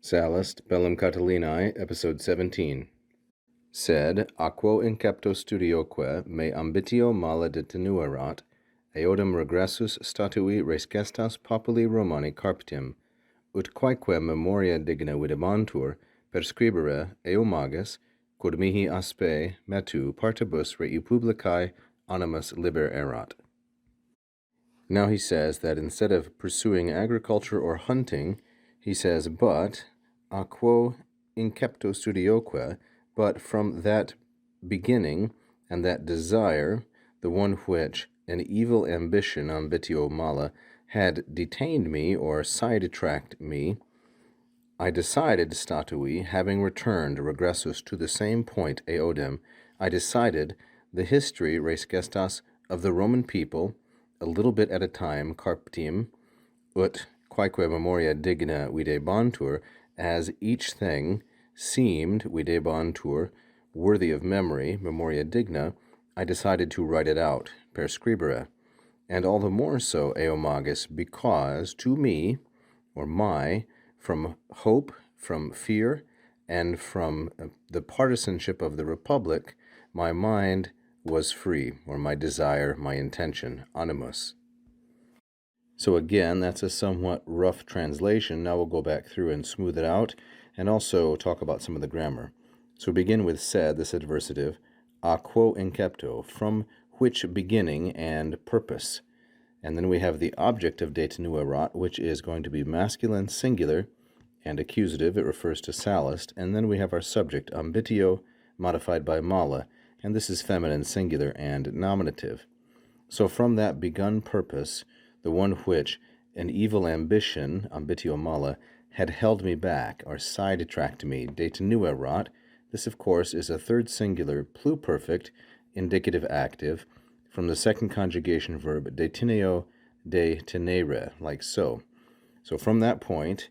Sallust, Bellum Catilinae, Episode 17. Sed, aquo incepto studioque me ambitio mala detenuerat, eodem regressus statui res gestas populi Romani carptim, ut quaeque memoria digna videbantur, perscribere eomagus, quod mihi aspe metu partibus rei publicae animus liber erat. Now he says that instead of pursuing agriculture or hunting, he says, but aquo incepto studioque, but from that beginning and that desire, the one which an evil ambition, ambitio mala, had detained me or sidetracked me, I decided, statui, having returned regressus to the same point, eodem, I decided the history, res gestas, of the Roman people, a little bit at a time, carptim, ut quaeque memoria digna videbantur, as each thing seemed, videbantur, worthy of memory, memoria digna, I decided to write it out, perscribere, and all the more so, eomagus, because to me, or my, from hope, from fear, and from the partisanship of the Republic, my mind was free, or my desire, my intention, animus. So again, that's a somewhat rough translation. Now we'll go back through and smooth it out, and also talk about some of the grammar. So we begin with sed, this adversative, a quo incepto, from which beginning and purpose. And then we have the object of detenuerat, which is going to be masculine singular and accusative. It refers to Sallust. And then we have our subject, ambitio, modified by mala, and this is feminine singular and nominative. So from that begun purpose, the one which an evil ambition, ambitio mala, had held me back or sidetracked me, detenuerat, this of course is a third singular pluperfect indicative active from the second conjugation verb detineo, detenere, like so. So from that point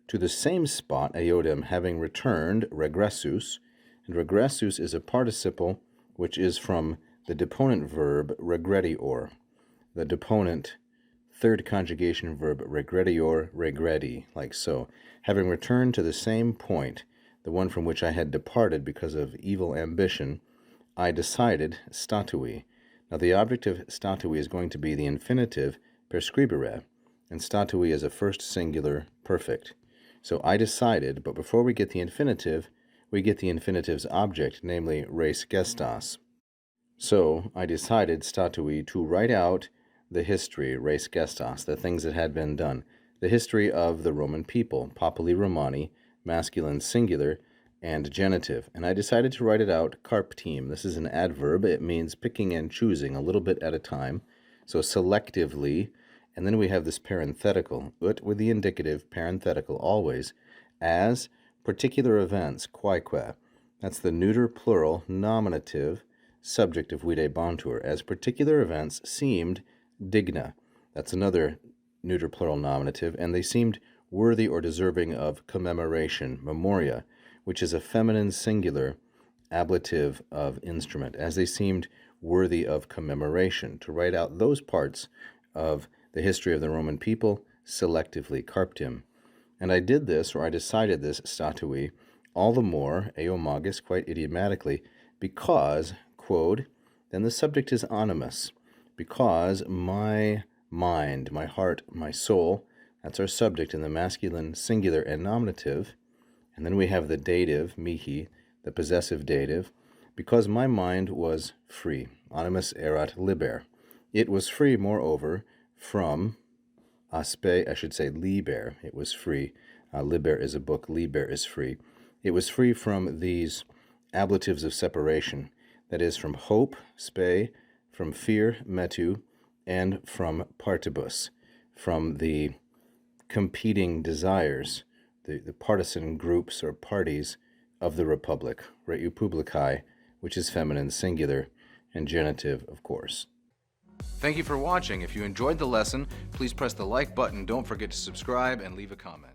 to the same spot, eodem, having returned, regressus, and regressus is a participle which is from the deponent verb regredior, the deponent third conjugation verb regredior, regredi, like so. Having returned to the same point, the one from which I had departed because of evil ambition, I decided, statui. Now the object of statui is going to be the infinitive perscribere, and statui is a first singular perfect. So I decided, but before we get the infinitive, we get the infinitive's object, namely res gestas. So I decided, statui, to write out the history, res gestas, the things that had been done, the history of the Roman people, populi Romani, masculine singular, and genitive. And I decided to write it out carptim. This is an adverb. It means picking and choosing a little bit at a time, so selectively. And then we have this parenthetical, ut with the indicative, parenthetical always, as particular events, quaeque. That's the neuter plural nominative subject of videbantur, as particular events seemed digna. That's another neuter plural nominative, and they seemed worthy or deserving of commemoration, memoria, which is a feminine singular ablative of instrument, as they seemed worthy of commemoration, to write out those parts of the history of the Roman people selectively, carptim. And I did this, or I decided this, statui, all the more, eomagus, quite idiomatically, because, quod, then the subject is animus, because my mind, my heart, my soul, that's our subject in the masculine singular and nominative, and then we have the dative, mihi, the possessive dative, because my mind was free, animus erat liber. It was free, moreover, from aspe, I should say liber, it was free. Liber is a book, liber is free. It was free from these ablatives of separation, that is, from hope, spe, from fear, metu, and from partibus, from the competing desires, the partisan groups or parties of the Republic, rei publicae, which is feminine singular, and genitive, of course. Thank you for watching. If you enjoyed the lesson, please press the like button. Don't forget to subscribe and leave a comment.